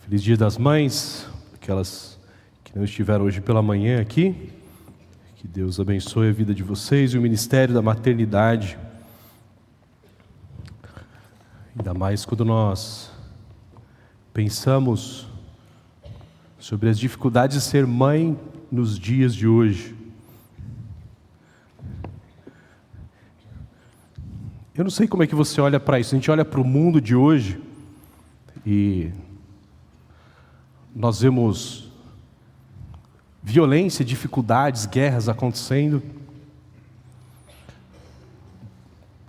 Feliz Dia das Mães, aquelas que não estiveram hoje pela manhã aqui. Que Deus abençoe a vida de vocês e o ministério da maternidade. Ainda mais quando nós pensamos sobre as dificuldades de ser mãe nos dias de hoje. Eu não sei como é que você olha para isso. A gente olha para o mundo de hoje e nós vemos violência, dificuldades, guerras acontecendo.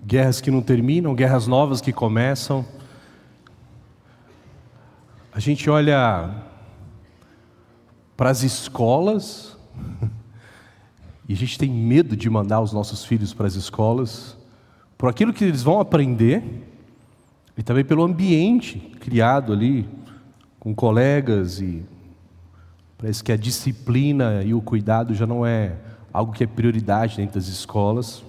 Guerras que não terminam, guerras novas que começam. A gente olha para as escolas e a gente tem medo de mandar os nossos filhos para as escolas, por aquilo que eles vão aprender e também pelo ambiente criado ali com colegas, e parece que a disciplina e o cuidado já não é algo que é prioridade dentro das escolas.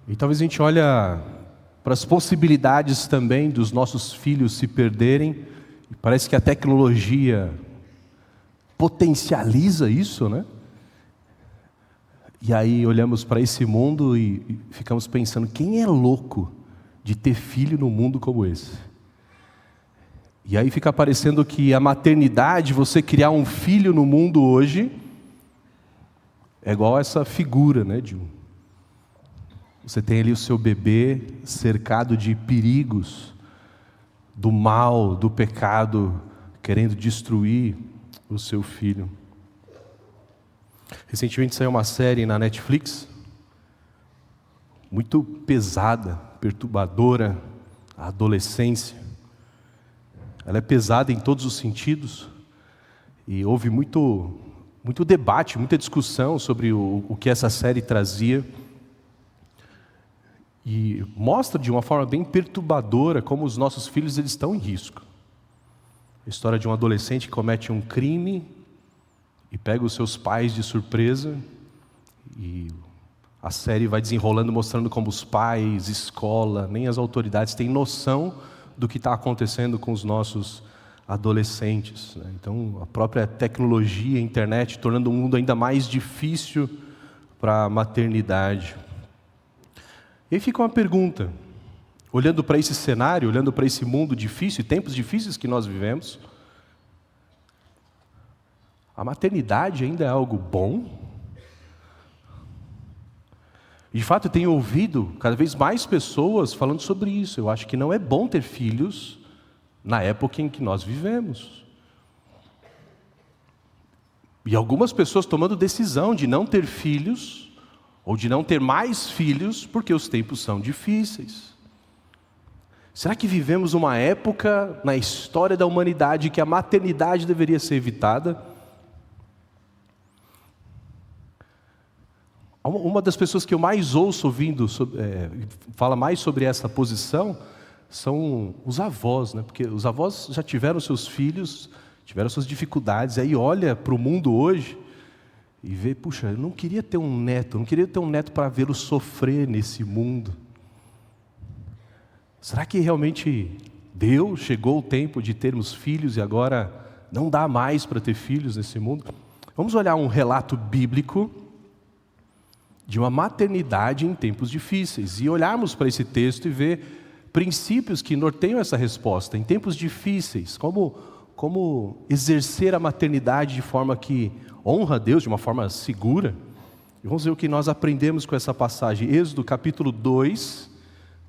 E talvez a gente olha para as possibilidades também dos nossos filhos se perderem, e parece que a tecnologia potencializa isso, né? E aí olhamos para esse mundo e ficamos pensando, quem é louco de ter filho num mundo como esse? E aí fica parecendo que a maternidade, você criar um filho no mundo hoje, é igual essa figura, né? Você tem ali o seu bebê cercado de perigos, do mal, do pecado, querendo destruir o seu filho. Recentemente saiu uma série na Netflix, muito pesada, perturbadora, a adolescência. Ela é pesada em todos os sentidos, e houve muito debate, muita discussão sobre o que essa série trazia. E mostra de uma forma bem perturbadora como os nossos filhos eles estão em risco. A história de um adolescente que comete um crime e pega os seus pais de surpresa, e a série vai desenrolando, mostrando como os pais, escola, nem as autoridades têm noção do que está acontecendo com os nossos adolescentes, né? Então, a própria tecnologia, a internet, tornando o mundo ainda mais difícil para a maternidade. E aí fica uma pergunta, olhando para esse cenário, olhando para esse mundo difícil, tempos difíceis que nós vivemos, a maternidade ainda é algo bom? De fato, eu tenho ouvido cada vez mais pessoas falando sobre isso. Eu acho que não é bom ter filhos na época em que nós vivemos. E algumas pessoas tomando decisão de não ter filhos, ou de não ter mais filhos, porque os tempos são difíceis. Será que vivemos uma época na história da humanidade que a maternidade deveria ser evitada? Uma das pessoas que eu mais ouço fala mais sobre essa posição são os avós, né? Porque os avós já tiveram seus filhos, tiveram suas dificuldades, aí olha para o mundo hoje e vê, puxa, eu não queria ter um neto para vê-lo sofrer nesse mundo. Será que realmente chegou o tempo de termos filhos e agora não dá mais para ter filhos nesse mundo? Vamos olhar um relato bíblico de uma maternidade em tempos difíceis, e olharmos para esse texto e ver princípios que norteiam essa resposta. Em tempos difíceis, como exercer a maternidade de forma que honra a Deus, de uma forma segura. E vamos ver o que nós aprendemos com essa passagem. Êxodo capítulo 2,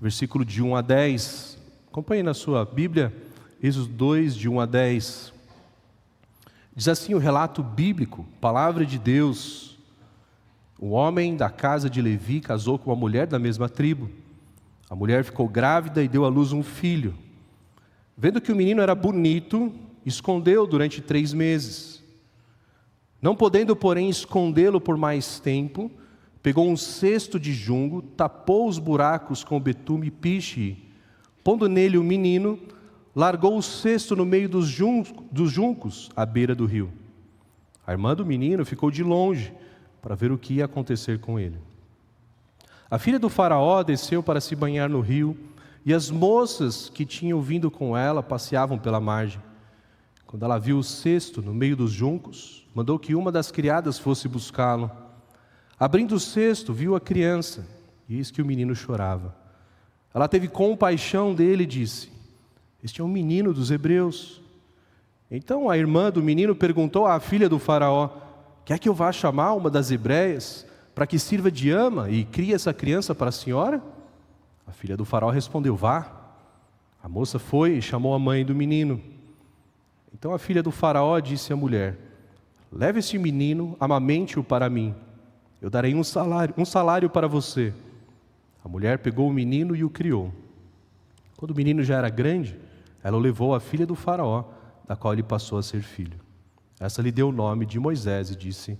versículo de 1 a 10. Acompanhe na sua Bíblia, Êxodo 2, de 1 a 10. Diz assim o relato bíblico, palavra de Deus. Um homem da casa de Levi casou com uma mulher da mesma tribo. A mulher ficou grávida e deu à luz um filho. Vendo que o menino era bonito, escondeu durante 3 meses. Não podendo, porém, escondê-lo por mais tempo, pegou um cesto de junco, tapou os buracos com betume e piche. Pondo nele o menino, largou o cesto no meio dos juncos, à beira do rio. A irmã do menino ficou de longe, para ver o que ia acontecer com ele. A filha do faraó desceu para se banhar no rio, e as moças que tinham vindo com ela passeavam pela margem. Quando ela viu o cesto no meio dos juncos, mandou que uma das criadas fosse buscá-lo. Abrindo o cesto, viu a criança, e eis que o menino chorava. Ela teve compaixão dele e disse: este é um menino dos hebreus. Então a irmã do menino perguntou à filha do faraó: quer que eu vá chamar uma das hebreias para que sirva de ama e crie essa criança para a senhora? A filha do faraó respondeu: vá. A moça foi e chamou a mãe do menino. Então a filha do faraó disse à mulher: leve este menino, amamente-o para mim. Eu darei um salário para você. A mulher pegou o menino e o criou. Quando o menino já era grande, ela o levou à filha do faraó, da qual ele passou a ser filho. Essa lhe deu o nome de Moisés e disse: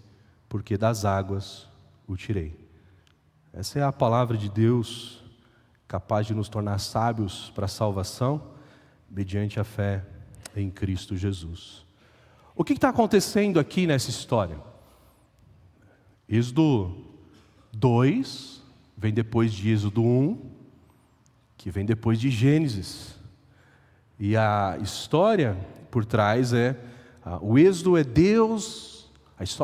porque das águas o tirei. Essa é a palavra de Deus, capaz de nos tornar sábios para a salvação, mediante a fé em Cristo Jesus. O que está acontecendo aqui nessa história? Êxodo 2 vem depois de Êxodo 1, que vem depois de Gênesis. E a história por trás o Êxodo é Deus,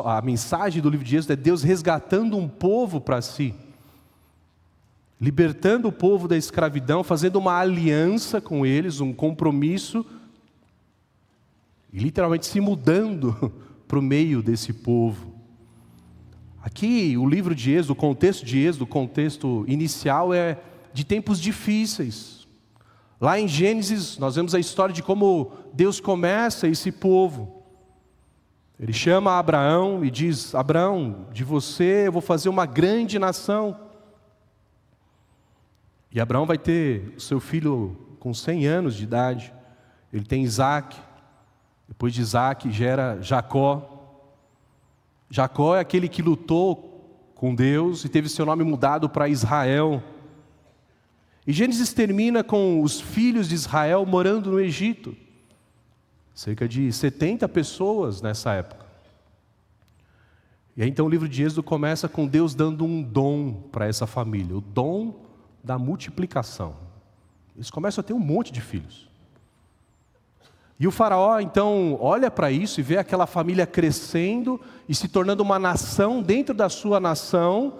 a mensagem do livro de Êxodo é Deus resgatando um povo para si, libertando o povo da escravidão, fazendo uma aliança com eles, um compromisso, e literalmente se mudando para o meio desse povo. Aqui o livro de Êxodo, o contexto de Êxodo, o contexto inicial é de tempos difíceis. Lá em Gênesis nós vemos a história de como Deus começa esse povo. Ele chama Abraão e diz: Abraão, de você eu vou fazer uma grande nação. E Abraão vai ter o seu filho com 100 anos de idade. Ele tem Isaac. Depois de Isaac gera Jacó. Jacó é aquele que lutou com Deus e teve seu nome mudado para Israel. E Gênesis termina com os filhos de Israel morando no Egito. Cerca de 70 pessoas nessa época. E aí então o livro de Êxodo começa com Deus dando um dom para essa família. O dom da multiplicação. Eles começam a ter um monte de filhos. E o faraó então olha para isso e vê aquela família crescendo e se tornando uma nação dentro da sua nação.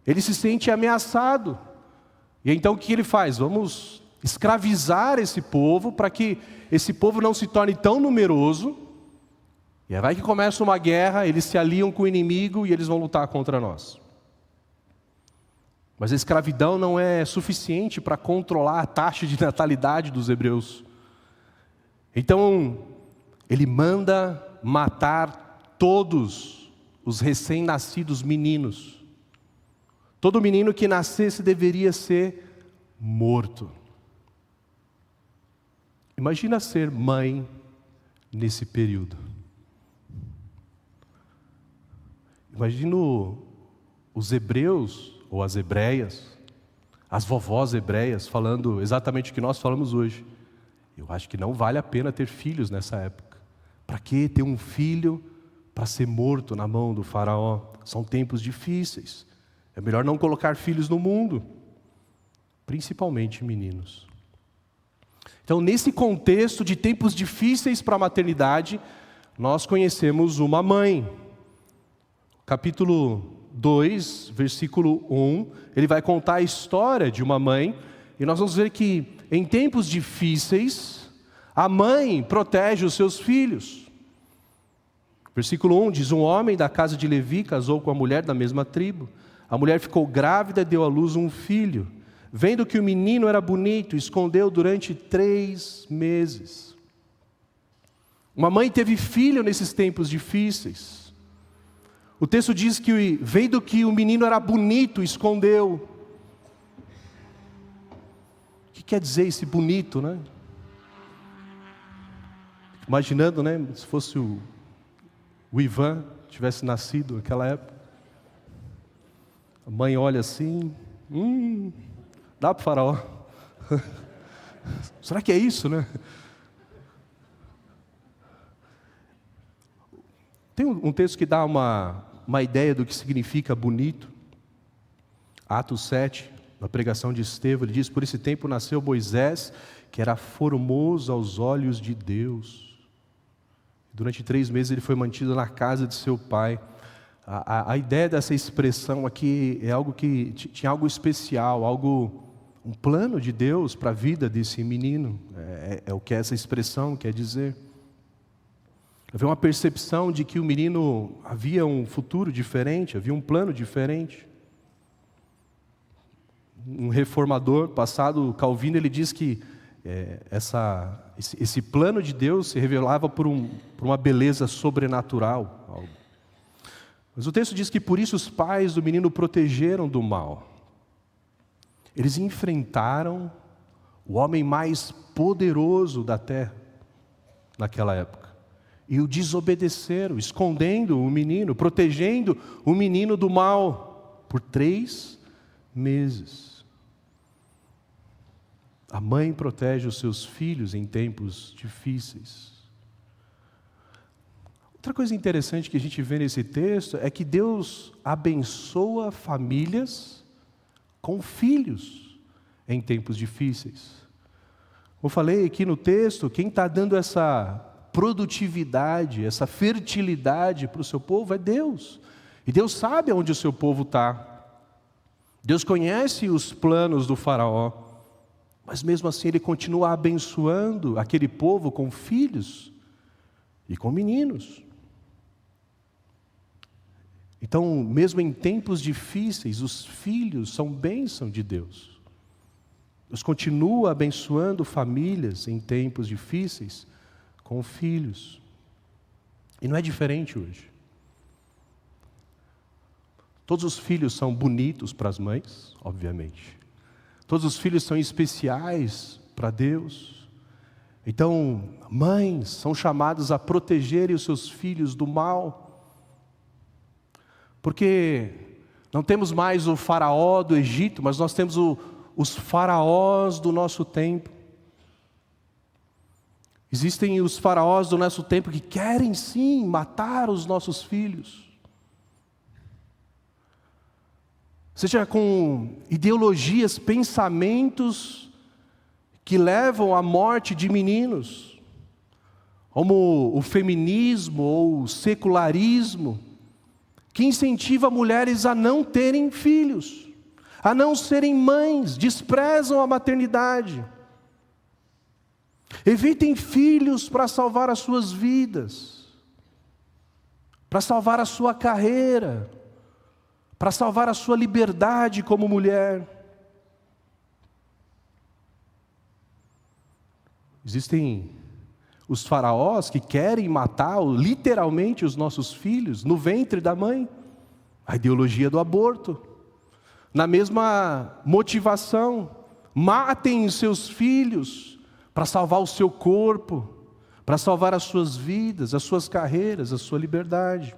Ele se sente ameaçado. E então o que ele faz? Vamos escravizar esse povo para que esse povo não se torne tão numeroso. E aí vai que começa uma guerra, eles se aliam com o inimigo e eles vão lutar contra nós. Mas a escravidão não é suficiente para controlar a taxa de natalidade dos hebreus. Então, ele manda matar todos os recém-nascidos meninos. Todo menino que nascesse deveria ser morto. Imagina ser mãe nesse período. Imagino os hebreus ou as hebreias, as vovós hebreias, falando exatamente o que nós falamos hoje. Eu acho que não vale a pena ter filhos nessa época. Para que ter um filho para ser morto na mão do faraó? São tempos difíceis. É melhor não colocar filhos no mundo, principalmente meninos. Então, nesse contexto de tempos difíceis para a maternidade, nós conhecemos uma mãe. Capítulo 2, versículo 1, ele vai contar a história de uma mãe, e nós vamos ver que em tempos difíceis, a mãe protege os seus filhos. Versículo 1 diz: um homem da casa de Levi casou com a mulher da mesma tribo. A mulher ficou grávida e deu à luz um filho. Vendo que o menino era bonito, escondeu durante 3 meses. Uma mãe teve filho nesses tempos difíceis. O texto diz que, vendo que o menino era bonito, escondeu. O que quer dizer esse bonito, né? Imaginando, né? Se fosse o Ivan, tivesse nascido naquela época. A mãe olha assim, dá para o faraó. Será que é isso, né? Tem um texto que dá uma ideia do que significa bonito. Atos 7, Na pregação de Estevão, ele diz: por esse tempo nasceu Moisés, que era formoso aos olhos de Deus. Durante 3 meses ele foi mantido na casa de seu pai. A ideia dessa expressão aqui é algo que tinha algo especial, um plano de Deus para a vida desse menino. É o que essa expressão quer dizer. Havia uma percepção de que o menino havia um futuro diferente, havia um plano diferente. Um reformador passado, Calvino, ele diz que esse plano de Deus se revelava por uma beleza sobrenatural. Mas o texto diz que por isso os pais do menino o protegeram do mal. Eles enfrentaram o homem mais poderoso da terra naquela época e o desobedeceram, escondendo o menino, protegendo o menino do mal por 3 meses. A mãe protege os seus filhos em tempos difíceis. Outra coisa interessante que a gente vê nesse texto é que Deus abençoa famílias com filhos em tempos difíceis. Como eu falei aqui no texto, quem está dando essa produtividade, essa fertilidade para o seu povo é Deus. E Deus sabe onde o seu povo está. Deus conhece os planos do faraó, mas mesmo assim Ele continua abençoando aquele povo com filhos e com meninos. Então, mesmo em tempos difíceis, os filhos são bênção de Deus. Deus continua abençoando famílias em tempos difíceis com filhos. E não é diferente hoje. Todos os filhos são bonitos para as mães, obviamente. Todos os filhos são especiais para Deus. Então, mães são chamadas a protegerem os seus filhos do mal. Porque não temos mais o faraó do Egito, mas nós temos os faraós do nosso tempo. Existem os faraós do nosso tempo que querem sim matar os nossos filhos. Seja com ideologias, pensamentos que levam à morte de meninos, como o feminismo ou o secularismo, que incentiva mulheres a não terem filhos, a não serem mães, desprezam a maternidade. Evitem filhos para salvar as suas vidas, para salvar a sua carreira, para salvar a sua liberdade como mulher. Existem os faraós que querem matar literalmente os nossos filhos no ventre da mãe. A ideologia do aborto. Na mesma motivação, matem os seus filhos para salvar o seu corpo, para salvar as suas vidas, as suas carreiras, a sua liberdade.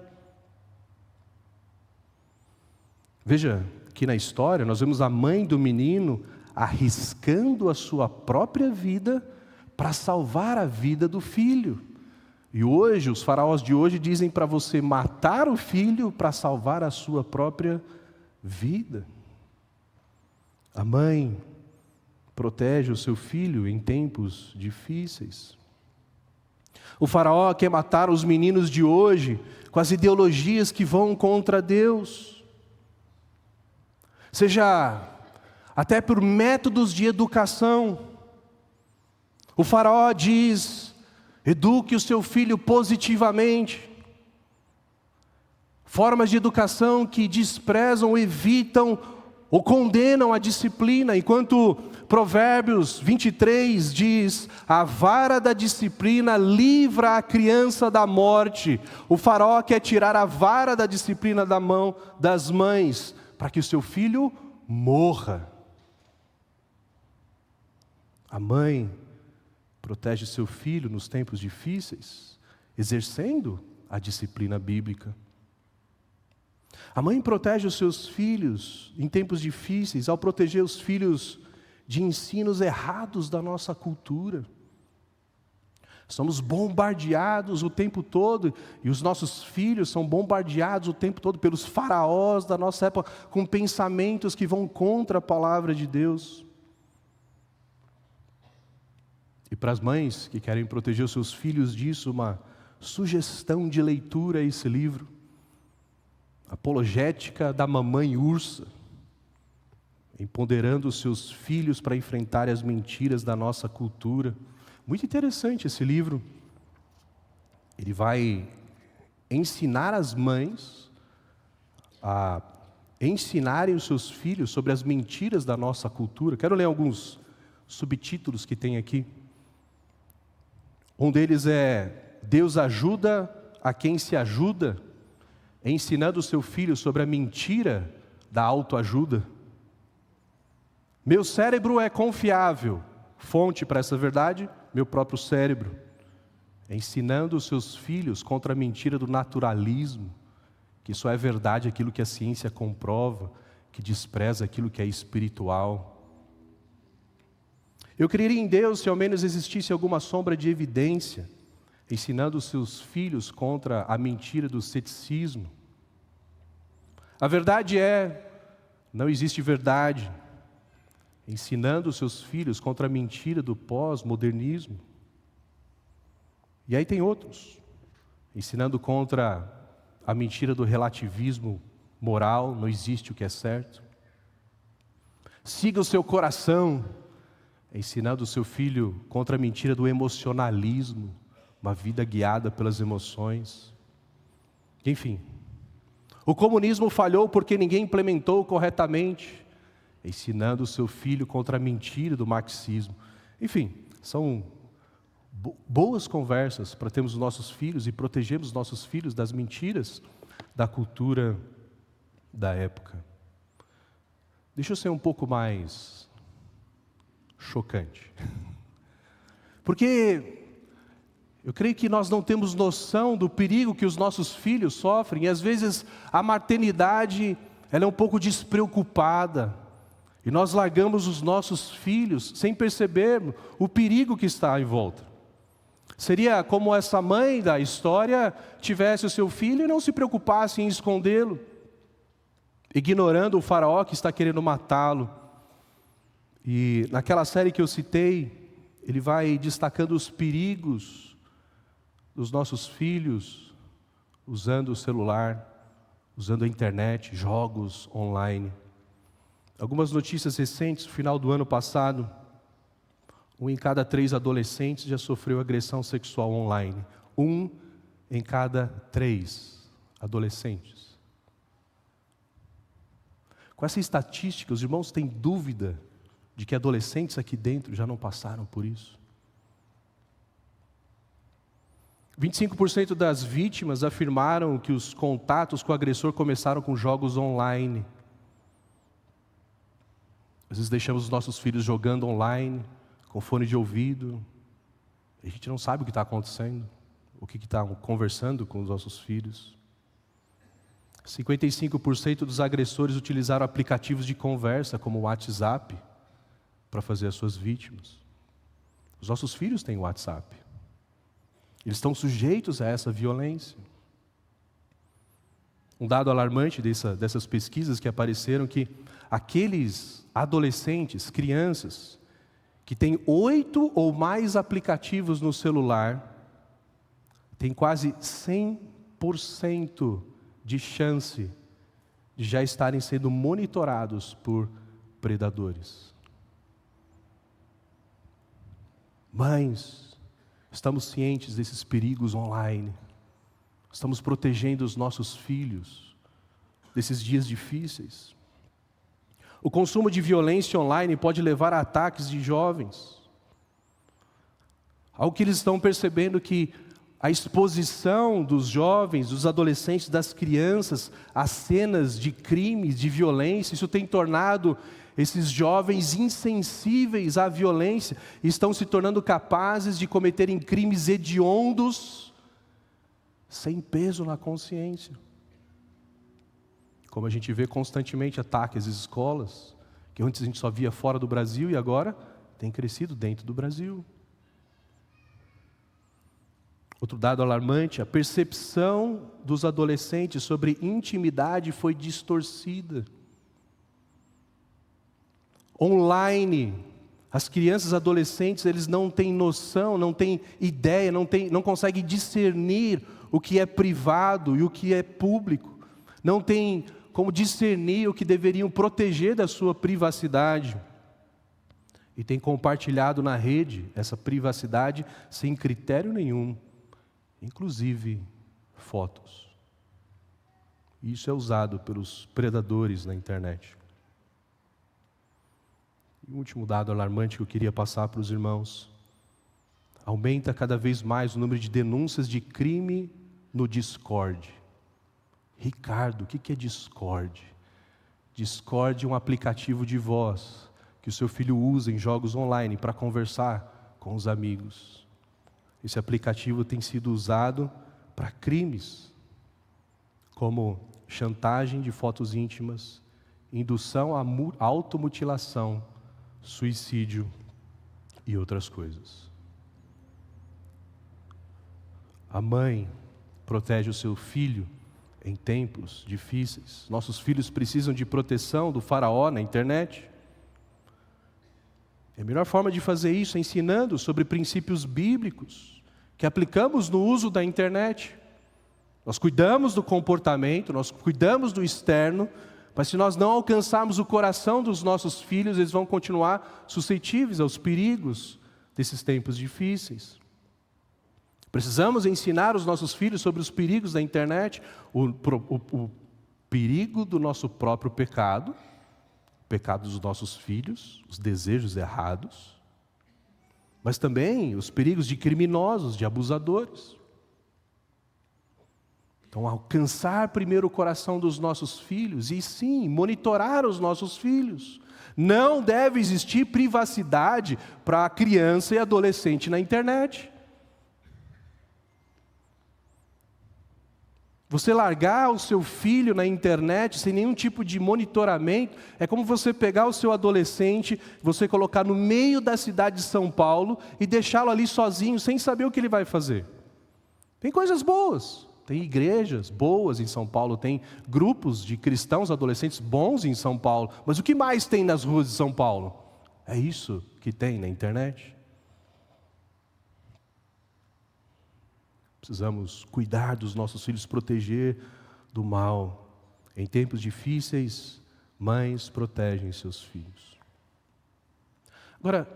Veja que na história nós vemos a mãe do menino arriscando a sua própria vida para salvar a vida do filho. E hoje, os faraós de hoje dizem para você matar o filho para salvar a sua própria vida. A mãe protege o seu filho em tempos difíceis. O faraó quer matar os meninos de hoje com as ideologias que vão contra Deus. Seja até por métodos de educação. O faraó diz: eduque o seu filho positivamente. Formas de educação que desprezam, evitam ou condenam a disciplina, enquanto Provérbios 23 diz: a vara da disciplina livra a criança da morte. O faraó quer tirar a vara da disciplina da mão das mães, para que o seu filho morra. A mãe protege seu filho nos tempos difíceis, exercendo a disciplina bíblica. A mãe protege os seus filhos em tempos difíceis ao proteger os filhos de ensinos errados da nossa cultura. Somos bombardeados o tempo todo, e os nossos filhos são bombardeados o tempo todo pelos faraós da nossa época, com pensamentos que vão contra a palavra de Deus. E para as mães que querem proteger os seus filhos disso, uma sugestão de leitura a esse livro, Apologética da Mamãe Ursa, empoderando os seus filhos para enfrentar as mentiras da nossa cultura. Muito interessante esse livro. Ele vai ensinar as mães a ensinarem os seus filhos sobre as mentiras da nossa cultura. Quero ler alguns subtítulos que tem aqui. Um deles é: Deus ajuda a quem se ajuda, ensinando o seu filho sobre a mentira da autoajuda. Meu cérebro é confiável. Fonte para essa verdade: meu próprio cérebro. Ensinando os seus filhos contra a mentira do naturalismo, que só é verdade aquilo que a ciência comprova, que despreza aquilo que é espiritual. Eu creria em Deus se ao menos existisse alguma sombra de evidência, ensinando os seus filhos contra a mentira do ceticismo. A verdade é, não existe verdade, ensinando os seus filhos contra a mentira do pós-modernismo. E aí tem outros, ensinando contra a mentira do relativismo moral, não existe o que é certo. Siga o seu coração, ensinando o seu filho contra a mentira do emocionalismo, uma vida guiada pelas emoções. Enfim, o comunismo falhou porque ninguém implementou corretamente, ensinando o seu filho contra a mentira do marxismo. Enfim, são boas conversas para termos os nossos filhos e protegermos os nossos filhos das mentiras da cultura da época. Deixa eu ser um pouco mais chocante. Porque eu creio que nós não temos noção do perigo que os nossos filhos sofrem, e às vezes a maternidade ela é um pouco despreocupada, e nós largamos os nossos filhos sem perceber o perigo que está em volta. Seria como essa mãe da história tivesse o seu filho e não se preocupasse em escondê-lo, ignorando o faraó que está querendo matá-lo. E naquela série que eu citei, ele vai destacando os perigos dos nossos filhos usando o celular, usando a internet, jogos online. Algumas notícias recentes, no final do ano passado: 1 em cada 3 adolescentes já sofreu agressão sexual online. 1 em cada 3 adolescentes. Com essa estatística, os irmãos têm dúvida de que adolescentes aqui dentro já não passaram por isso? 25% das vítimas afirmaram que os contatos com o agressor começaram com jogos online. Às vezes deixamos os nossos filhos jogando online, com fone de ouvido, a gente não sabe o que está acontecendo, o que está conversando com os nossos filhos. 55% dos agressores utilizaram aplicativos de conversa, como o WhatsApp, para fazer as suas vítimas. Os nossos filhos têm WhatsApp. Eles estão sujeitos a essa violência. Um dado alarmante dessas pesquisas que apareceram, que aqueles adolescentes, crianças, que têm 8 ou mais aplicativos no celular, têm quase 100% de chance de já estarem sendo monitorados por predadores. Mães, estamos cientes desses perigos online. Estamos protegendo os nossos filhos desses dias difíceis. O consumo de violência online pode levar a ataques de jovens. Algo que eles estão percebendo, que a exposição dos jovens, dos adolescentes, das crianças a cenas de crimes, de violência, isso tem tornado esses jovens insensíveis à violência, e estão se tornando capazes de cometerem crimes hediondos, sem peso na consciência. Como a gente vê constantemente ataques às escolas, que antes a gente só via fora do Brasil e agora tem crescido dentro do Brasil. Outro dado alarmante: a percepção dos adolescentes sobre intimidade foi distorcida. Online, as crianças e adolescentes, eles não têm noção, não têm ideia, não conseguem discernir o que é privado e o que é público. Não têm como discernir o que deveriam proteger da sua privacidade. E têm compartilhado na rede essa privacidade sem critério nenhum, inclusive fotos. Isso é usado pelos predadores na internet. E o último dado alarmante que eu queria passar para os irmãos: aumenta cada vez mais o número de denúncias de crime no Discord. Ricardo, o que é Discord? Discord é um aplicativo de voz que o seu filho usa em jogos online para conversar com os amigos. Esse aplicativo tem sido usado para crimes, como chantagem de fotos íntimas, indução à automutilação, suicídio e outras coisas. A mãe protege o seu filho em tempos difíceis. Nossos filhos precisam de proteção do faraó na internet. A melhor forma de fazer isso é ensinando sobre princípios bíblicos que aplicamos no uso da internet. Nós cuidamos do comportamento, nós cuidamos do externo, mas se nós não alcançarmos o coração dos nossos filhos, eles vão continuar suscetíveis aos perigos desses tempos difíceis. Precisamos ensinar os nossos filhos sobre os perigos da internet, o perigo do nosso próprio pecado, o pecado dos nossos filhos, os desejos errados, mas também os perigos de criminosos, de abusadores. Então, alcançar primeiro o coração dos nossos filhos e sim, monitorar os nossos filhos. Não deve existir privacidade para a criança e adolescente na internet. Você largar o seu filho na internet sem nenhum tipo de monitoramento, é como você pegar o seu adolescente, você colocar no meio da cidade de São Paulo e deixá-lo ali sozinho, sem saber o que ele vai fazer. Tem coisas boas, tem igrejas boas em São Paulo, tem grupos de cristãos adolescentes bons em São Paulo, mas o que mais tem nas ruas de São Paulo? É isso que tem na internet. Precisamos cuidar dos nossos filhos, proteger do mal. Em tempos difíceis, mães protegem seus filhos. Agora,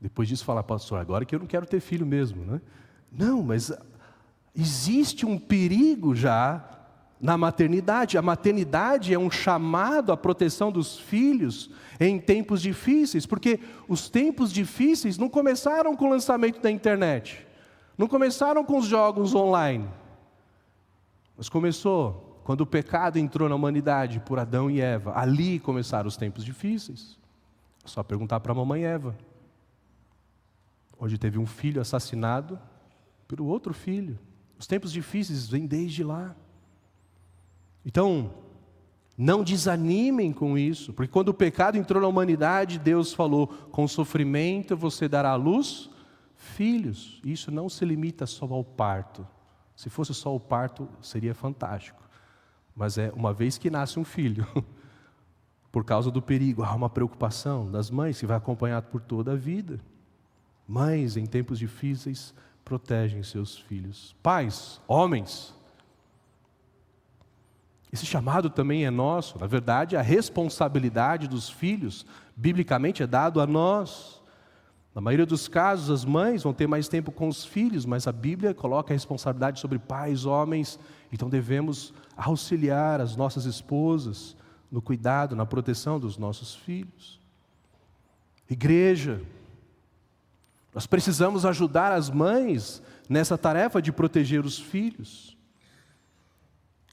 depois disso falar, pastor, agora que eu não quero ter filho mesmo, né? Não, mas existe um perigo já na maternidade. A maternidade é um chamado à proteção dos filhos em tempos difíceis, porque os tempos difíceis não começaram com o lançamento da internet. Não começaram com os jogos online, mas começou quando o pecado entrou na humanidade por Adão e Eva. Ali começaram os tempos difíceis. É só perguntar para a mamãe Eva, onde teve um filho assassinado pelo outro filho. Os tempos difíceis vêm desde lá. Então, não desanimem com isso, porque quando o pecado entrou na humanidade, Deus falou, com sofrimento você dará à luz filhos. Isso não se limita só ao parto. Se fosse só o parto, seria fantástico. Mas uma vez que nasce um filho, por causa do perigo, há uma preocupação das mães que vai acompanhar por toda a vida. Mães, em tempos difíceis, protegem seus filhos. Pais, homens, esse chamado também é nosso. Na verdade, a responsabilidade dos filhos, biblicamente, é dado a nós. Na maioria dos casos, as mães vão ter mais tempo com os filhos, mas a Bíblia coloca a responsabilidade sobre pais, homens. Então devemos auxiliar as nossas esposas no cuidado, na proteção dos nossos filhos. Igreja, nós precisamos ajudar as mães nessa tarefa de proteger os filhos.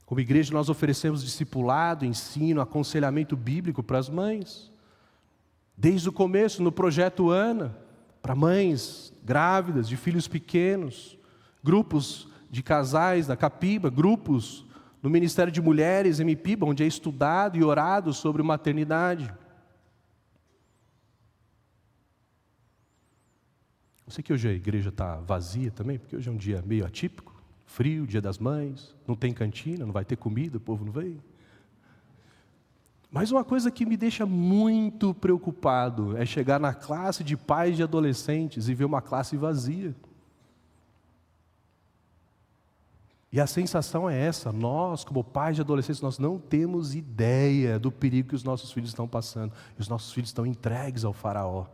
Como igreja, nós oferecemos discipulado, ensino, aconselhamento bíblico para as mães. Desde o começo, no projeto Ana, para mães grávidas, de filhos pequenos, grupos de casais da Capiba, grupos no Ministério de Mulheres, MPIBA, onde é estudado e orado sobre maternidade. Eu sei que hoje a igreja está vazia também, porque hoje é um dia meio atípico, frio, dia das mães, não tem cantina, não vai ter comida, o povo não veio. Mas uma coisa que me deixa muito preocupado é chegar na classe de pais de adolescentes e ver uma classe vazia. E a sensação é essa: nós, como pais de adolescentes, nós não temos ideia do perigo que os nossos filhos estão passando. E os nossos filhos estão entregues ao faraó.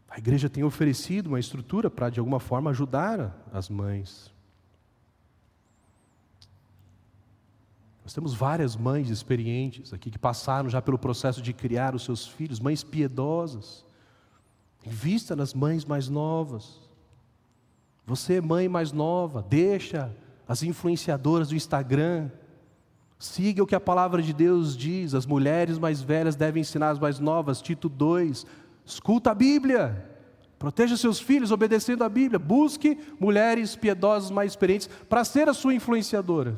A igreja tem oferecido uma estrutura para, de alguma forma, ajudar as mães. Nós temos várias mães experientes aqui que passaram já pelo processo de criar os seus filhos, mães piedosas. Invista nas mães mais novas. Você, mãe mais nova, deixa as influenciadoras do Instagram. Siga o que a palavra de Deus diz. As mulheres mais velhas devem ensinar as mais novas. Tito 2. Escuta a Bíblia. Proteja seus filhos obedecendo a Bíblia. Busque mulheres piedosas mais experientes para ser a sua influenciadora.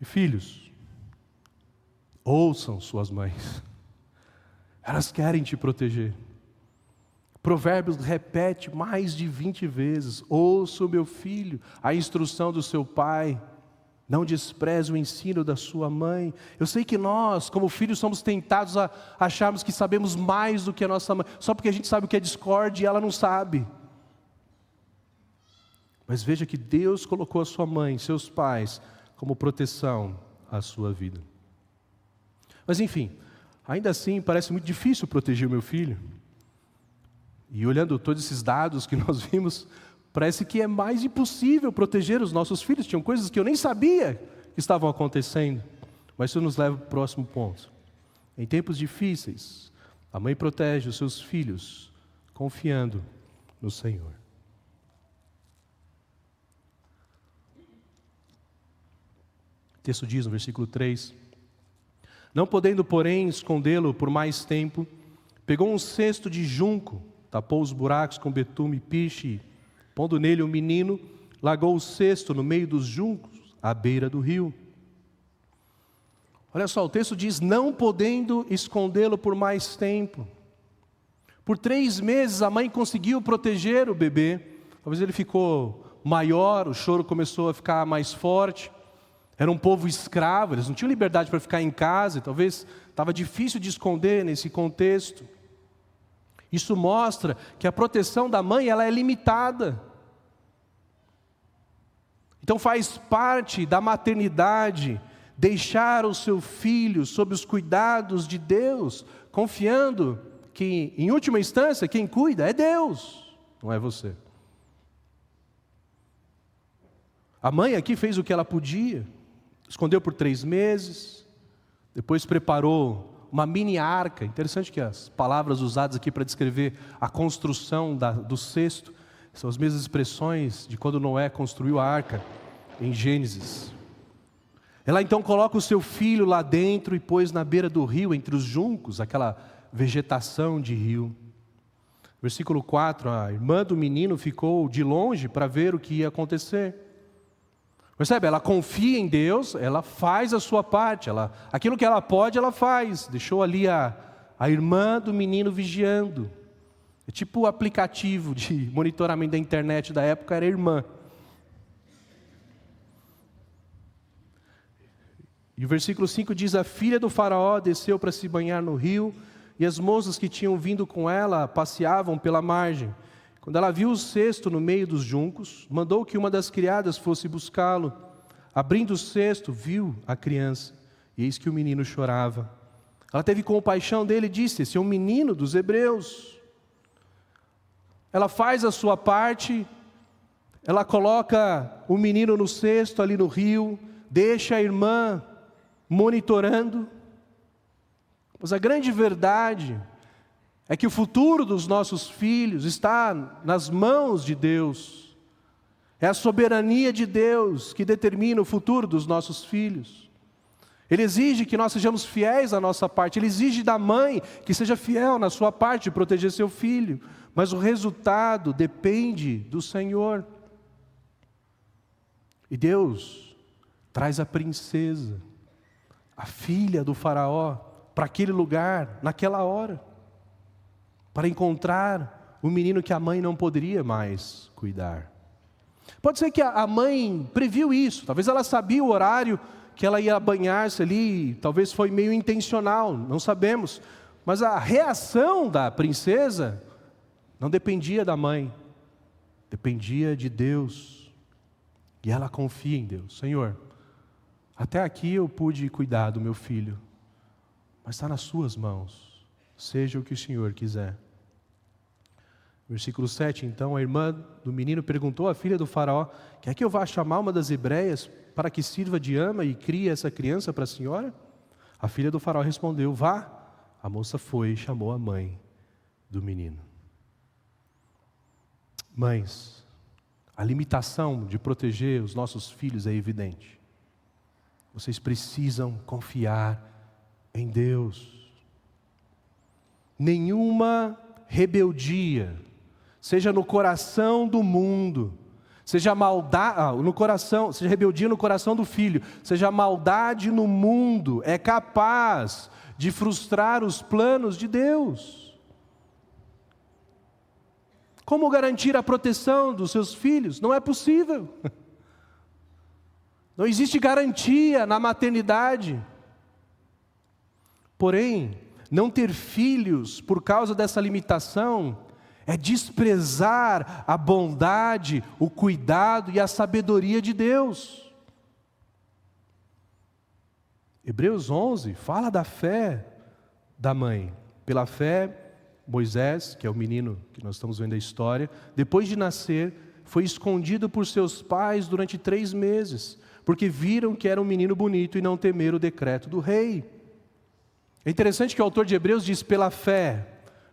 E filhos, ouçam suas mães. Elas querem te proteger. Provérbios repete mais de 20 vezes: ouça, meu filho, a instrução do seu pai. Não despreze o ensino da sua mãe. Eu sei que nós, como filhos, somos tentados a acharmos que sabemos mais do que a nossa mãe, só porque a gente sabe o que é discórdia e ela não sabe. Mas veja que Deus colocou a sua mãe, seus pais, como proteção à sua vida. Mas enfim, ainda assim parece muito difícil proteger o meu filho. E olhando todos esses dados que nós vimos, parece que é mais impossível proteger os nossos filhos. Tinham coisas que eu nem sabia que estavam acontecendo. Mas isso nos leva para o próximo ponto. Em tempos difíceis, a mãe protege os seus filhos confiando no Senhor. O texto diz no versículo 3: não podendo, porém, escondê-lo por mais tempo, pegou um cesto de junco, tapou os buracos com betume e piche, pondo nele o menino, largou o cesto no meio dos juncos, à beira do rio. Olha só, o texto diz: não podendo escondê-lo por mais tempo. Por 3 meses a mãe conseguiu proteger o bebê. Talvez ele ficou maior, o choro começou a ficar mais forte. Era um povo escravo, eles não tinham liberdade para ficar em casa, talvez estava difícil de esconder nesse contexto. Isso mostra que a proteção da mãe ela é limitada. Então faz parte da maternidade deixar o seu filho sob os cuidados de Deus, confiando que, em última instância, quem cuida é Deus, não é você. A mãe aqui fez o que ela podia, escondeu por 3 meses, depois preparou uma mini arca. Interessante que as palavras usadas aqui para descrever a construção do cesto são as mesmas expressões de quando Noé construiu a arca em Gênesis. Ela então coloca o seu filho lá dentro e pôs na beira do rio, entre os juncos, aquela vegetação de rio. Versículo 4, a irmã do menino ficou de longe para ver o que ia acontecer. Percebe? Ela confia em Deus, ela faz a sua parte, aquilo que ela pode, ela faz. Deixou ali a irmã do menino vigiando. É tipo o aplicativo de monitoramento da internet da época, era a irmã. E o versículo 5 diz: a filha do faraó desceu para se banhar no rio, e as moças que tinham vindo com ela passeavam pela margem. Quando ela viu o cesto no meio dos juncos, mandou que uma das criadas fosse buscá-lo. Abrindo o cesto, viu a criança, e eis que o menino chorava. Ela teve compaixão dele e disse: esse é um menino dos hebreus. Ela faz a sua parte, ela coloca o menino no cesto ali no rio, deixa a irmã monitorando. Mas a grande verdade é que o futuro dos nossos filhos está nas mãos de Deus. É a soberania de Deus que determina o futuro dos nossos filhos. Ele exige que nós sejamos fiéis à nossa parte. Ele exige da mãe que seja fiel na sua parte de proteger seu filho. Mas o resultado depende do Senhor. E Deus traz a princesa, a filha do faraó, para aquele lugar, naquela hora. para encontrar o menino que a mãe não poderia mais cuidar. Pode ser que a mãe previu isso, talvez ela sabia o horário que ela ia banhar-se ali, talvez foi meio intencional, não sabemos. Mas a reação da princesa não dependia da mãe, dependia de Deus. E ela confia em Deus. Senhor, até aqui eu pude cuidar do meu filho, mas está nas suas mãos, seja o que o Senhor quiser. Versículo 7, então a irmã do menino perguntou à filha do faraó: quer que eu vá chamar uma das hebreias para que sirva de ama e crie essa criança para a senhora? A filha do faraó respondeu: vá. A moça foi e chamou a mãe do menino. Mães, a limitação de proteger os nossos filhos é evidente. Vocês precisam confiar em Deus. Nenhuma rebeldia, seja no coração do mundo, seja maldade no coração, seja rebeldia no coração do filho, seja maldade no mundo, é capaz de frustrar os planos de Deus. Como garantir a proteção dos seus filhos? Não é possível. Não existe garantia na maternidade. Porém, não ter filhos por causa dessa limitação é desprezar a bondade, o cuidado e a sabedoria de Deus. Hebreus 11 fala da fé da mãe. Pela fé, Moisés, que é o menino que nós estamos vendo a história, depois de nascer, foi escondido por seus pais durante 3 meses, porque viram que era um menino bonito e não temeram o decreto do rei. É interessante que o autor de Hebreus diz pela fé,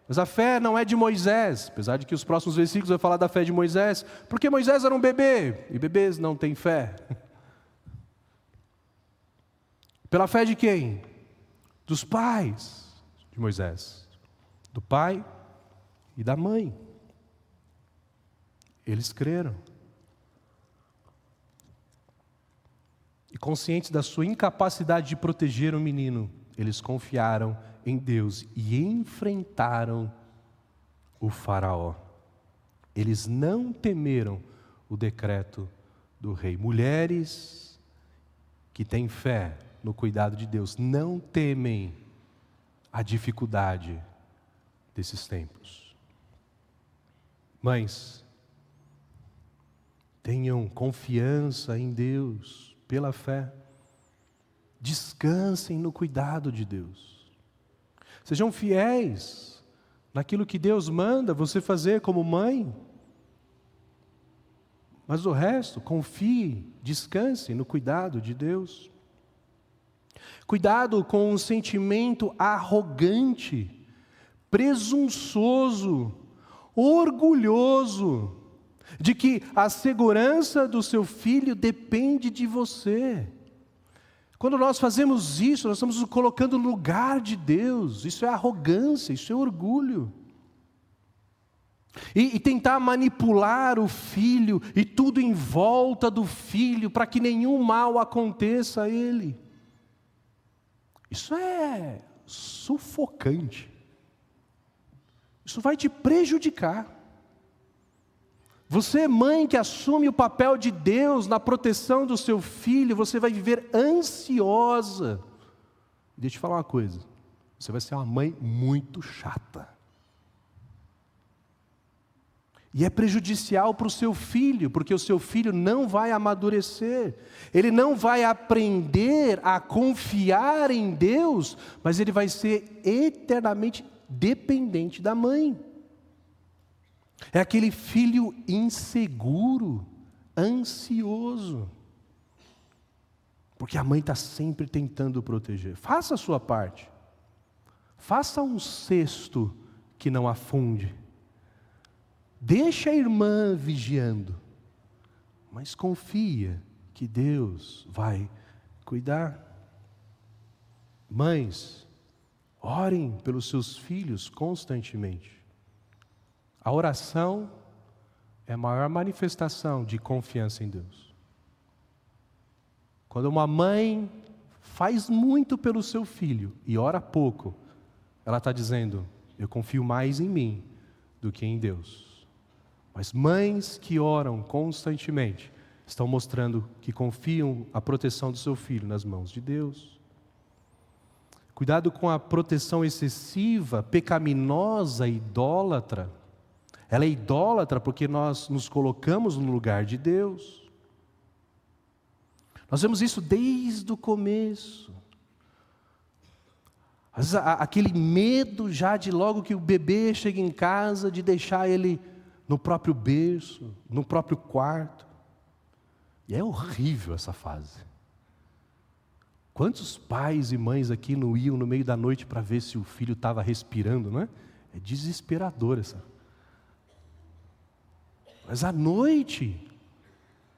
mas a fé não é de Moisés, apesar de que os próximos versículos vão falar da fé de Moisés, porque Moisés era um bebê, e bebês não têm fé. Pela fé de quem? Dos pais de Moisés, do pai e da mãe. Eles creram. E conscientes da sua incapacidade de proteger o menino, eles confiaram em Deus e enfrentaram o faraó. Eles não temeram o decreto do rei. Mulheres que têm fé no cuidado de Deus não temem a dificuldade desses tempos. Mães, tenham confiança em Deus pela fé. Descansem no cuidado de Deus. Sejam fiéis naquilo que Deus manda você fazer como mãe. Mas o resto, confie, descanse no cuidado de Deus. Cuidado com um sentimento arrogante, presunçoso, orgulhoso, de que a segurança do seu filho depende de você. Quando nós fazemos isso, nós estamos nos colocando no lugar de Deus. Isso é arrogância, isso é orgulho. E tentar manipular o filho e tudo em volta do filho para que nenhum mal aconteça a ele. Isso é sufocante. Isso vai te prejudicar. Você, mãe, que assume o papel de Deus na proteção do seu filho, você vai viver ansiosa. Deixa eu te falar uma coisa. Você vai ser uma mãe muito chata. E é prejudicial para o seu filho, porque o seu filho não vai amadurecer. Ele não vai aprender a confiar em Deus, mas ele vai ser eternamente dependente da mãe. É aquele filho inseguro, ansioso. Porque a mãe está sempre tentando proteger. Faça a sua parte. Faça um cesto que não afunde. Deixa a irmã vigiando. Mas confia que Deus vai cuidar. Mães, orem pelos seus filhos constantemente. A oração é a maior manifestação de confiança em Deus. Quando uma mãe faz muito pelo seu filho e ora pouco, ela está dizendo: eu confio mais em mim do que em Deus. Mas mães que oram constantemente estão mostrando que confiam a proteção do seu filho nas mãos de Deus. Cuidado com a proteção excessiva, pecaminosa, idólatra. Ela é idólatra porque nós nos colocamos no lugar de Deus. Nós vemos isso desde o começo. Às vezes, aquele medo já de logo que o bebê chega em casa, de deixar ele no próprio berço, no próprio quarto. E é horrível essa fase. Quantos pais e mães aqui não iam no meio da noite para ver se o filho estava respirando, não é? É desesperador essa. Mas à noite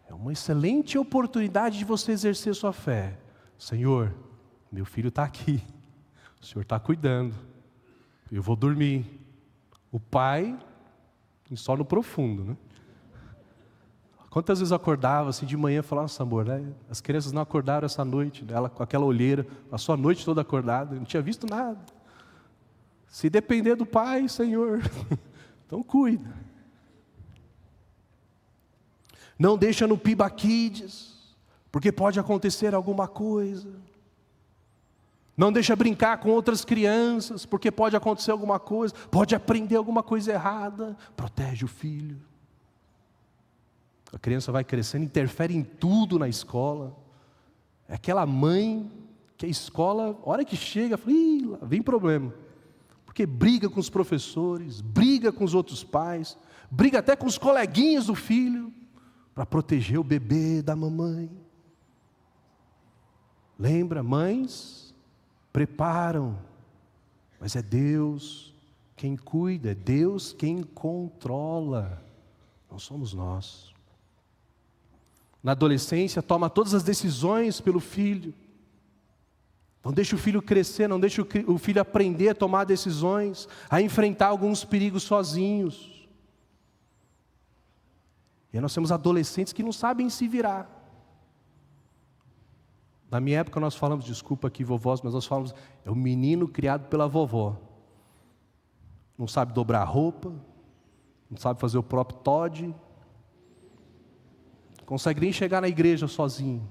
é uma excelente oportunidade de você exercer sua fé. Senhor, meu filho está aqui. O Senhor está cuidando. Eu vou dormir. O pai, em sono profundo, né? Quantas vezes eu acordava assim de manhã e falava, nossa amor, né? As crianças não acordaram essa noite, ela com aquela olheira, passou a noite toda acordada, não tinha visto nada. Se depender do pai, Senhor, então cuida. Não deixa no Piba Kids, porque pode acontecer alguma coisa. Não deixa brincar com outras crianças, porque pode acontecer alguma coisa, pode aprender alguma coisa errada. Protege o filho. A criança vai crescendo, interfere em tudo na escola. É aquela mãe que a escola, a hora que chega, fala, ih, lá vem problema. Porque briga com os professores, briga com os outros pais, briga até com os coleguinhas do filho, para proteger o bebê da mamãe. Lembra, mães preparam, mas é Deus quem cuida, é Deus quem controla, não somos nós. Na adolescência, toma todas as decisões pelo filho. Não deixa o filho crescer, não deixa o filho aprender a tomar decisões, a enfrentar alguns perigos sozinhos. E aí nós temos adolescentes que não sabem se virar. Na minha época nós falamos, desculpa aqui vovós, mas nós falamos, é o menino criado pela vovó. Não sabe dobrar a roupa, não sabe fazer o próprio Todd, não consegue nem chegar na igreja sozinho.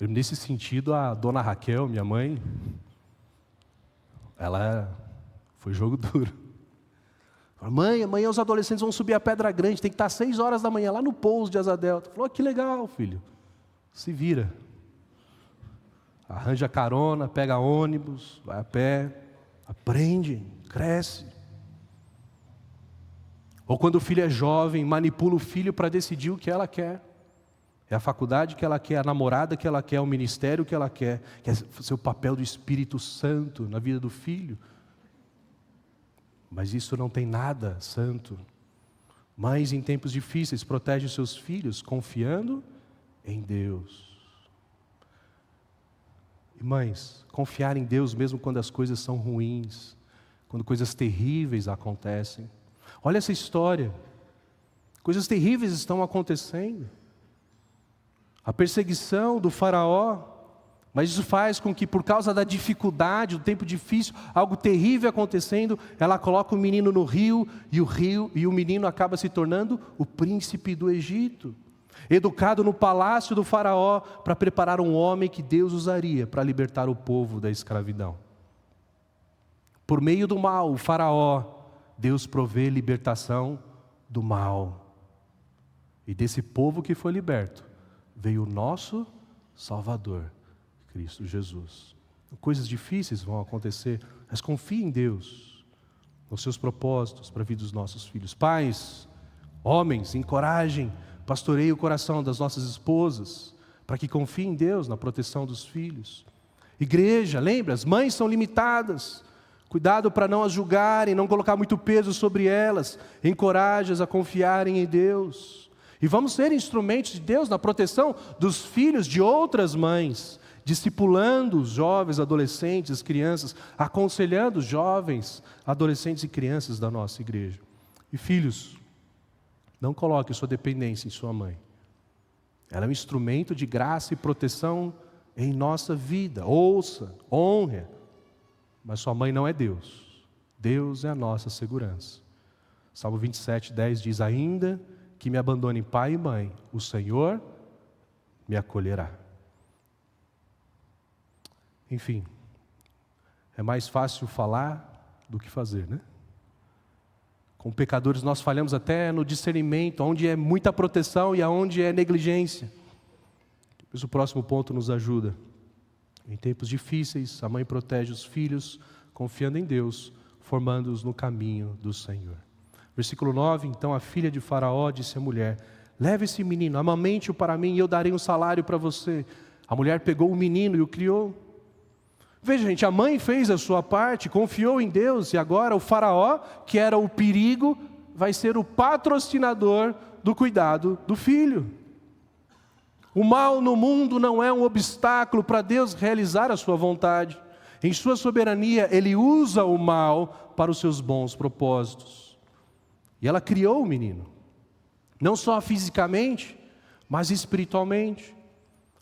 Nesse sentido, a dona Raquel, minha mãe, ela foi jogo duro. Mãe, amanhã os adolescentes vão subir a Pedra Grande, tem que estar às 6 horas da manhã, lá no pouso de Asa Delta. Falou, que legal, filho. Se vira. Arranja carona, pega ônibus, vai a pé, aprende, cresce. Ou quando o filho é jovem, manipula o filho para decidir o que ela quer. É a faculdade que ela quer, a namorada que ela quer, o ministério que ela quer ser o papel do Espírito Santo na vida do filho. Mas isso não tem nada santo. Mães em tempos difíceis protegem os seus filhos confiando em Deus. E mães, confiar em Deus mesmo quando as coisas são ruins, quando coisas terríveis acontecem. Olha essa história. Coisas terríveis estão acontecendo. A perseguição do faraó, mas isso faz com que por causa da dificuldade, do tempo difícil, algo terrível acontecendo, ela coloca o menino no rio e o menino acaba se tornando o príncipe do Egito. Educado no palácio do faraó para preparar um homem que Deus usaria para libertar o povo da escravidão. Por meio do mal, o faraó, Deus provê libertação do mal. E desse povo que foi liberto, veio o nosso Salvador, Cristo Jesus. Coisas difíceis vão acontecer, mas confie em Deus, nos seus propósitos para a vida dos nossos filhos. Pais, homens, encorajem, pastoreiem o coração das nossas esposas, para que confiem em Deus na proteção dos filhos. Igreja, lembra, as mães são limitadas, cuidado para não as julgarem, não colocar muito peso sobre elas, encoraje-as a confiarem em Deus. E vamos ser instrumentos de Deus na proteção dos filhos de outras mães, discipulando os jovens, adolescentes, crianças, aconselhando os jovens, adolescentes e crianças da nossa igreja. E filhos, não coloque sua dependência em sua mãe. Ela é um instrumento de graça e proteção em nossa vida. Ouça, honre. Mas sua mãe não é Deus. Deus é a nossa segurança. Salmo 27:10 diz: ainda que me abandone pai e mãe, o Senhor me acolherá. Enfim, é mais fácil falar do que fazer, né? Com pecadores nós falhamos até no discernimento, onde é muita proteção e aonde é negligência. Por isso o próximo ponto nos ajuda. Em tempos difíceis, a mãe protege os filhos, confiando em Deus, formando-os no caminho do Senhor. Versículo 9, então a filha de Faraó disse à mulher: leve esse menino, amamente-o para mim e eu darei um salário para você. A mulher pegou o menino e o criou. Veja, gente, a mãe fez a sua parte, confiou em Deus, e agora o Faraó, que era o perigo, vai ser o patrocinador do cuidado do filho. O mal no mundo não é um obstáculo para Deus realizar a sua vontade. Em sua soberania, Ele usa o mal para os seus bons propósitos. E ela criou o menino, não só fisicamente, mas espiritualmente.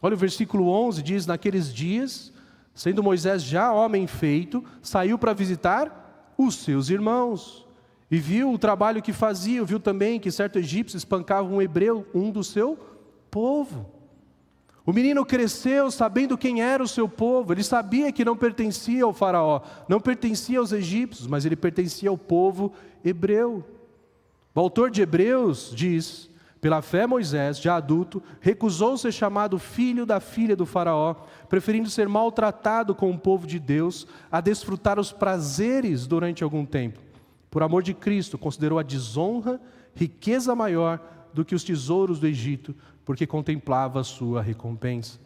Olha o versículo 11, diz: naqueles dias, sendo Moisés já homem feito, saiu para visitar os seus irmãos. E viu o trabalho que faziam, viu também que certo egípcio espancava um hebreu, um do seu povo. O menino cresceu sabendo quem era o seu povo. Ele sabia que não pertencia ao faraó, não pertencia aos egípcios, mas ele pertencia ao povo hebreu. O autor de Hebreus diz: pela fé Moisés, já adulto, recusou ser chamado filho da filha do faraó, preferindo ser maltratado com o povo de Deus, a desfrutar os prazeres durante algum tempo. Por amor de Cristo, considerou a desonra riqueza maior do que os tesouros do Egito, porque contemplava a sua recompensa.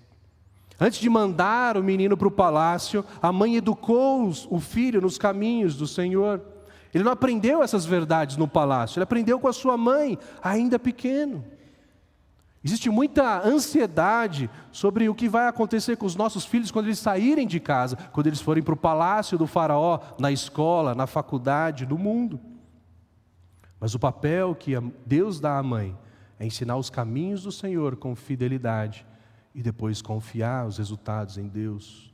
Antes de mandar o menino para o palácio, a mãe educou o filho nos caminhos do Senhor. Ele não aprendeu essas verdades no palácio, ele aprendeu com a sua mãe, ainda pequeno. Existe muita ansiedade sobre o que vai acontecer com os nossos filhos quando eles saírem de casa, quando eles forem para o palácio do faraó, na escola, na faculdade, no mundo. Mas o papel que Deus dá à mãe é ensinar os caminhos do Senhor com fidelidade e depois confiar os resultados em Deus.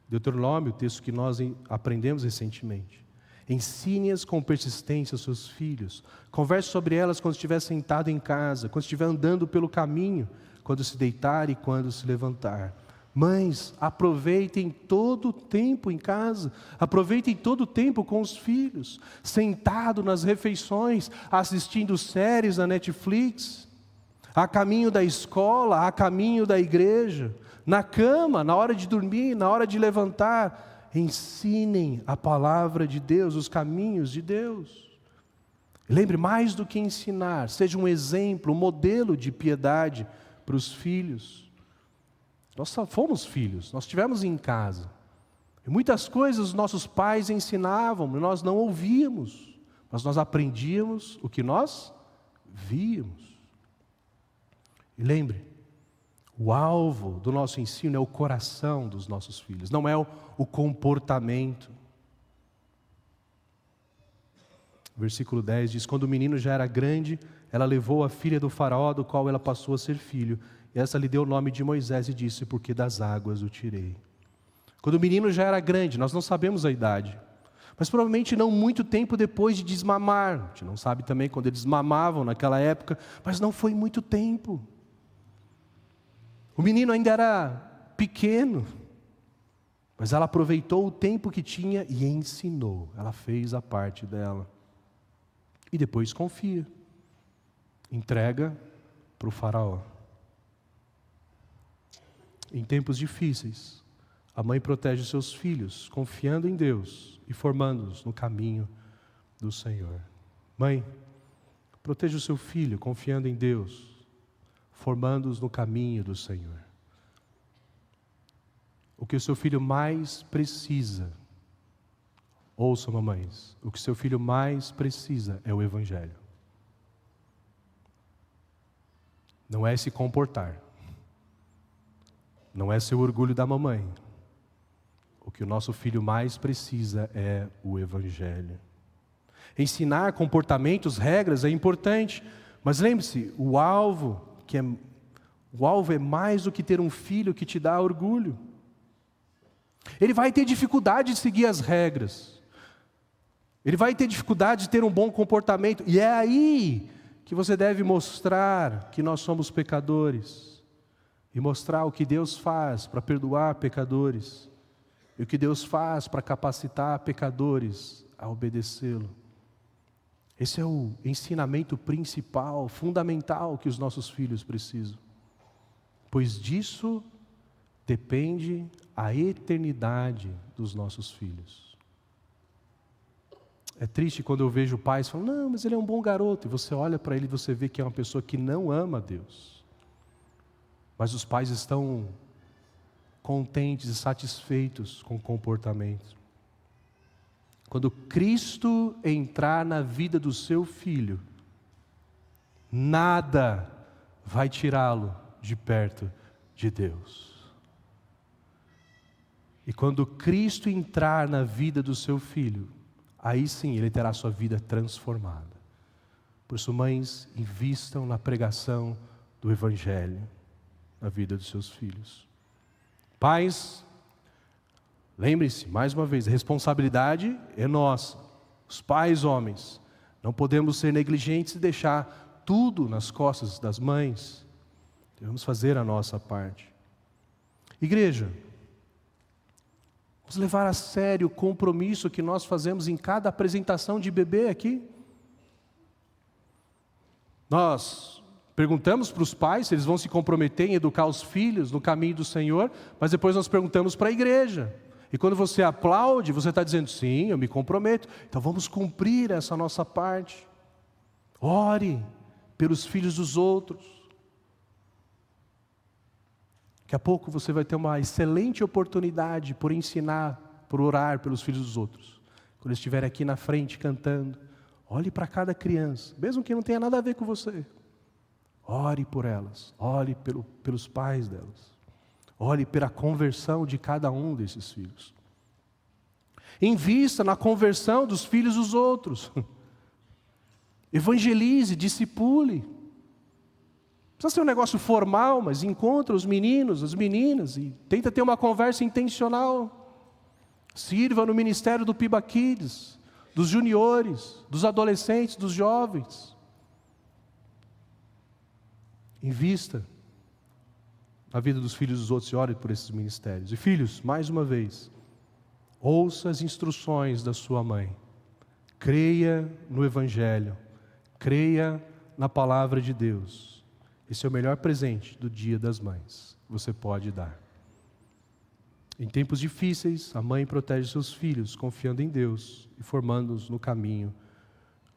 Deuteronômio, o texto que nós aprendemos recentemente. Ensine-as com persistência aos seus filhos. Converse sobre elas quando estiver sentado em casa, quando estiver andando pelo caminho, quando se deitar e quando se levantar. Mães, aproveitem todo o tempo em casa, aproveitem todo o tempo com os filhos, sentado nas refeições, assistindo séries na Netflix, a caminho da escola, a caminho da igreja, na cama, na hora de dormir, na hora de levantar. Ensinem a palavra de Deus, os caminhos de Deus. Lembre, mais do que ensinar, seja um exemplo, um modelo de piedade para os filhos. Nós só fomos filhos, nós estivemos em casa. E muitas coisas os nossos pais ensinavam, nós não ouvíamos, mas nós aprendíamos o que nós víamos. E lembre, o alvo do nosso ensino é o coração dos nossos filhos, não é o comportamento. Versículo 10 diz: quando o menino já era grande, ela levou a filha do faraó, do qual ela passou a ser filho. E essa lhe deu o nome de Moisés e disse: porque das águas o tirei. Quando o menino já era grande, nós não sabemos a idade, mas provavelmente não muito tempo depois de desmamar. A gente não sabe também quando eles mamavam naquela época, mas não foi muito tempo. O menino ainda era pequeno, mas ela aproveitou o tempo que tinha e ensinou. Ela fez a parte dela. E depois confia. Entrega para o faraó. Em tempos difíceis, a mãe protege os seus filhos, confiando em Deus e formando-os no caminho do Senhor. Mãe, proteja o seu filho, confiando em Deus, formando-os no caminho do Senhor. O que o seu filho mais precisa, ouça, mamães, o que o seu filho mais precisa é o Evangelho. Não é se comportar, não é ser o orgulho da mamãe. O que o nosso filho mais precisa é o Evangelho. Ensinar comportamentos, regras é importante, mas lembre-se, o alvo, que é O alvo é mais do que ter um filho que te dá orgulho. Ele vai ter dificuldade de seguir as regras. Ele vai ter dificuldade de ter um bom comportamento. E é aí que você deve mostrar que nós somos pecadores. E mostrar o que Deus faz para perdoar pecadores. E o que Deus faz para capacitar pecadores a obedecê-lo. Esse é o ensinamento principal, fundamental que os nossos filhos precisam. Pois disso depende a eternidade dos nossos filhos. É triste quando eu vejo pais falando, não, mas ele é um bom garoto. E você olha para ele e você vê que é uma pessoa que não ama a Deus. Mas os pais estão contentes e satisfeitos com o comportamento. Quando Cristo entrar na vida do seu filho, nada vai tirá-lo de perto de Deus. E quando Cristo entrar na vida do seu filho, aí sim ele terá sua vida transformada. Por isso, mães, invistam na pregação do Evangelho na vida dos seus filhos. Pais, lembre-se, mais uma vez, a responsabilidade é nossa. Os pais, homens, não podemos ser negligentes e deixar tudo nas costas das mães. Devemos fazer a nossa parte. Igreja, vamos levar a sério o compromisso que nós fazemos em cada apresentação de bebê aqui. Nós perguntamos para os pais se eles vão se comprometer em educar os filhos no caminho do Senhor, mas depois nós perguntamos para a igreja. E quando você aplaude, você está dizendo, sim, eu me comprometo. Então vamos cumprir essa nossa parte. Ore pelos filhos dos outros. Daqui a pouco você vai ter uma excelente oportunidade por ensinar, por orar pelos filhos dos outros. Quando eles estiverem aqui na frente cantando, olhe para cada criança, mesmo que não tenha nada a ver com você. Ore por elas, ore pelos pais delas. Ore pela conversão de cada um desses filhos. Invista na conversão dos filhos dos outros. Evangelize, discipule. Precisa ser um negócio formal, mas encontra os meninos, as meninas e tenta ter uma conversa intencional. Sirva no ministério do Piba Kids, dos juniores, dos adolescentes, dos jovens. Invista na vida dos filhos dos outros e ore por esses ministérios. E filhos, mais uma vez, ouça as instruções da sua mãe. Creia no Evangelho. Creia na palavra de Deus. Esse é o melhor presente do Dia das Mães que você pode dar. Em tempos difíceis, a mãe protege seus filhos, confiando em Deus e formando-os no caminho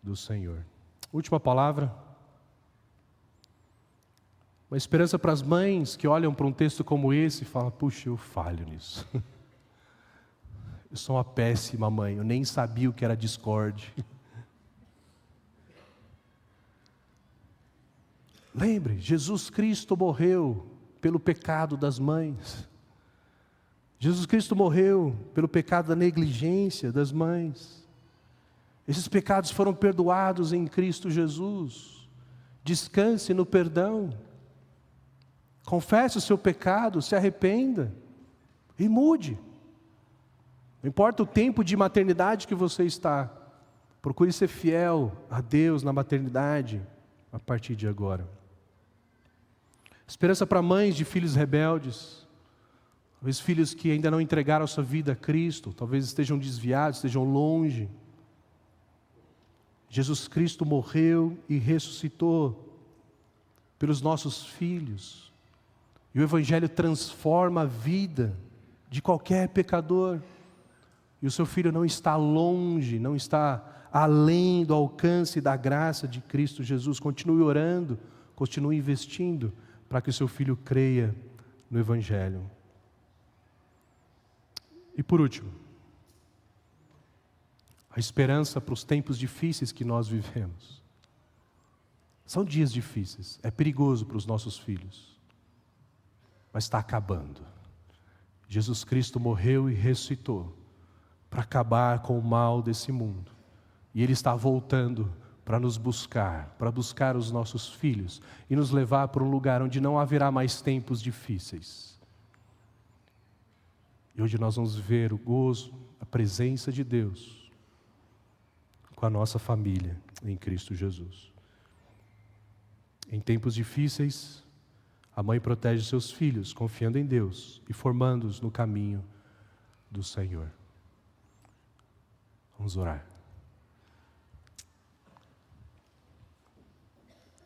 do Senhor. Última palavra. Uma esperança para as mães que olham para um texto como esse e falam, puxa, eu falho nisso. Eu sou uma péssima mãe, eu nem sabia o que era Discord. Lembre, Jesus Cristo morreu pelo pecado das mães. Jesus Cristo morreu pelo pecado da negligência das mães. Esses pecados foram perdoados em Cristo Jesus. Descanse no perdão. Confesse o seu pecado, se arrependa e mude. Não importa o tempo de maternidade que você está, procure ser fiel a Deus na maternidade a partir de agora. Esperança para mães de filhos rebeldes, talvez filhos que ainda não entregaram a sua vida a Cristo, talvez estejam desviados, estejam longe. Jesus Cristo morreu e ressuscitou pelos nossos filhos. E o Evangelho transforma a vida de qualquer pecador. E o seu filho não está longe, não está além do alcance da graça de Cristo Jesus. Continue orando, continue investindo para que o seu filho creia no Evangelho. E por último, a esperança para os tempos difíceis que nós vivemos. São dias difíceis, é perigoso para os nossos filhos. Mas está acabando. Jesus Cristo morreu e ressuscitou para acabar com o mal desse mundo. E Ele está voltando para nos buscar, para buscar os nossos filhos e nos levar para um lugar onde não haverá mais tempos difíceis. E onde nós vamos ver o gozo, a presença de Deus com a nossa família em Cristo Jesus. Em tempos difíceis, a mãe protege seus filhos, confiando em Deus e formando-os no caminho do Senhor. Vamos orar.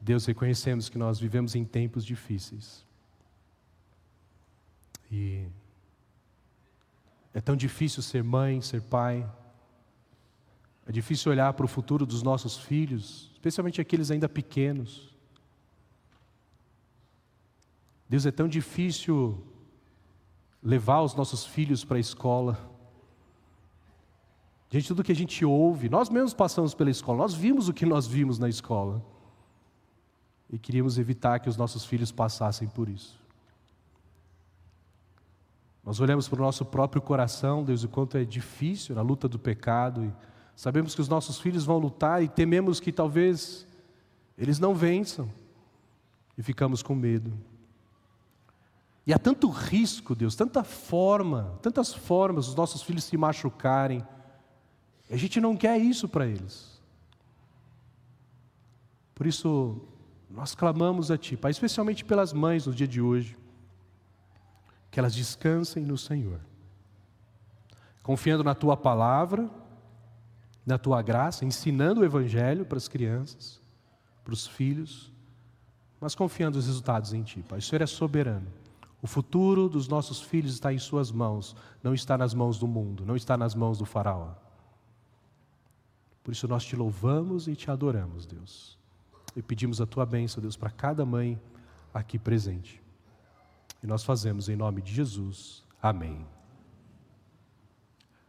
Deus, reconhecemos que nós vivemos em tempos difíceis. E é tão difícil ser mãe, ser pai. É difícil olhar para o futuro dos nossos filhos, especialmente aqueles ainda pequenos. Deus, é tão difícil levar os nossos filhos para a escola. Gente, tudo que a gente ouve, nós mesmos passamos pela escola, nós vimos o que nós vimos na escola. E queríamos evitar que os nossos filhos passassem por isso. Nós olhamos para o nosso próprio coração, Deus, o quanto é difícil na luta do pecado. E sabemos que os nossos filhos vão lutar e tememos que talvez eles não vençam. E ficamos com medo. E há tanto risco, Deus, tantas formas os nossos filhos se machucarem. A gente não quer isso para eles. Por isso, nós clamamos a Ti, Pai, especialmente pelas mães no dia de hoje, que elas descansem no Senhor, confiando na Tua palavra, na Tua graça, ensinando o Evangelho para as crianças, para os filhos, mas confiando os resultados em Ti, Pai. O Senhor é soberano. O futuro dos nossos filhos está em Suas mãos, não está nas mãos do mundo, não está nas mãos do faraó. Por isso nós Te louvamos e Te adoramos, Deus. E pedimos a Tua bênção, Deus, para cada mãe aqui presente. E nós fazemos em nome de Jesus. Amém.